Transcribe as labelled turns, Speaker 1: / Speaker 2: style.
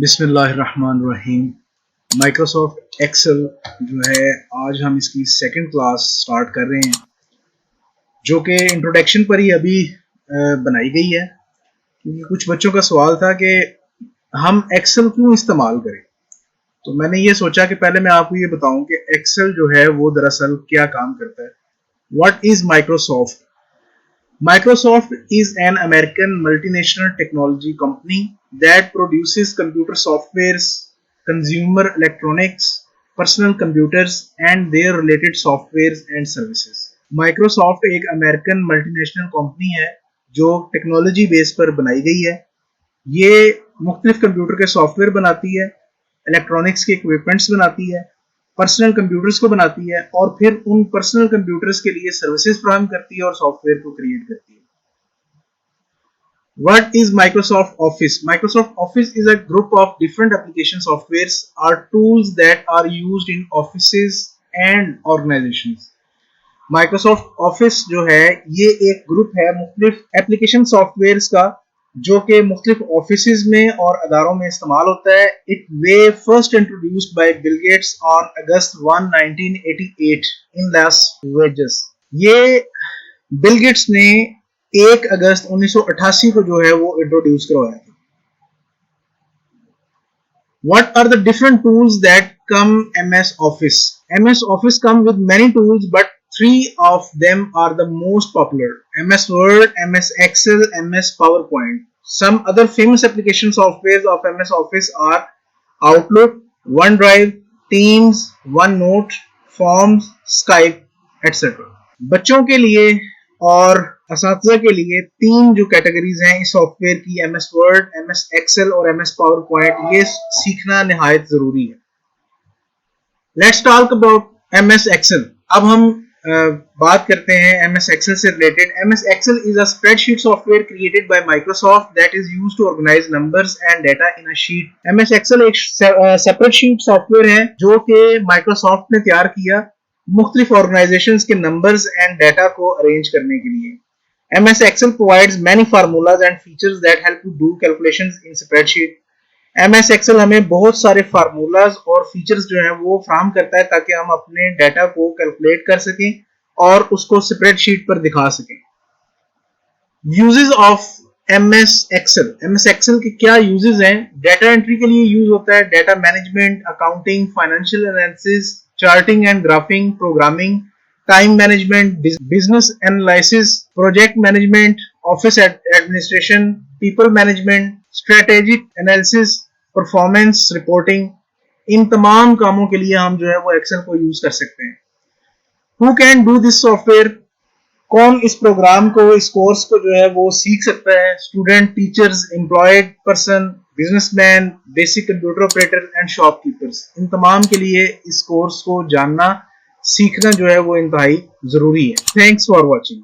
Speaker 1: बिस्मिल्लाहिर्रहमानिर्रहीम। Microsoft Excel जो है आज हम इसकी सेकंड क्लास स्टार्ट कर रहे हैं, जो कि इंट्रोडक्शन पर ही अभी बनाई गई है, क्योंकि कुछ बच्चों का सवाल था कि हम एक्सेल क्यों इस्तेमाल करें। तो मैंने ये सोचा कि पहले मैं आपको ये बताऊं कि एक्सेल जो है वो दरअसल क्या काम करता है। What is Microsoft? Microsoft is an American multinational technology company that produces computer softwares, consumer electronics, personal computers and their related softwares and services. Microsoft एक अमेरिकन मल्टीनेशनल कंपनी है जो टेक्नोलॉजी बेस पर बनाई गई है। ये मुख्तलिफ कंप्यूटर के सॉफ्टवेयर बनाती है, इलेक्ट्रॉनिक्स के इक्विपमेंट्स बनाती है, पर्सनल कंप्यूटर्स को बनाती है और फिर उन पर्सनल कंप्यूटर्स के लिए सर्विसेज फराहम करती है और सॉफ्टवेयर को क्रिएट करती है। What is Microsoft Office? Microsoft Office is a group of different application softwares or tools that are used in offices and organizations. Microsoft Office जो है ये एक ग्रुप है मुख्तलिफ एप्लीकेशन सॉफ्टवेयर्स का, जो कि मुख्तलिफ ऑफिसेज में और अदारों में इस्तेमाल होता है। It way first introduced by Bill Gates on August 1, 1988 in Las Vegas. ये बिल गेट्स ने 1 अगस्त 1988 को जो है वो इंट्रोड्यूस करवाया था। What are the different tools that come MS Office? MS Office come with many tools, but 3 of them are the most popular: MS Word, MS Excel, MS PowerPoint. Some other famous application softwares of MS Office are Outlook, OneDrive, Teams, OneNote, Forms, Skype, etc. बच्चों के लिए और असातिज़ा के लिए 3 जो categories हैं इस software की, MS Word, MS Excel और MS PowerPoint, ये सीखना निहायत जरूरी है। Let's talk about MS Excel. अब हम बात करते हैं MS Excel से related. MS Excel is a spreadsheet software created by Microsoft that is used to organize numbers and data in a sheet. MS Excel एक सेपरेट शीट सॉफ्टवेयर है जो कि Microsoft ने तैयार किया मुख्तलिफ ऑर्गेनाइजेशंस के नंबर्स एंड डाटा को अरेंज करने के लिए। MS Excel provides many formulas and features that help you do calculations in spreadsheet. MS Excel हमें बहुत सारे फार्मूलाज और फीचर्स जो है वो फ्राहम करता है ताकि हम अपने डाटा को कैलकुलेट कर सकें और उसको स्प्रेडशीट पर दिखा सकें। Uses of MS Excel. MS Excel के क्या यूजेस हैं? डाटा एंट्री के लिए यूज होता है, data management, accounting, financial analysis, charting and graphing, programming, time management, business analysis, project management, office administration, people management, strategic analysis, performance reporting. इन तमाम कामों के लिए हम जो है वो एक्सेल को यूज कर सकते हैं। Who can do this software? कौन इस प्रोग्राम को, इस कोर्स को जो है वो सीख सकता है? Student, teachers, employed person, businessman, basic computer operator and shopkeepers. इन तमाम के लिए इस कोर्स को जानना, सीखना जो है वो इंतहाई जरूरी है। Thanks for watching.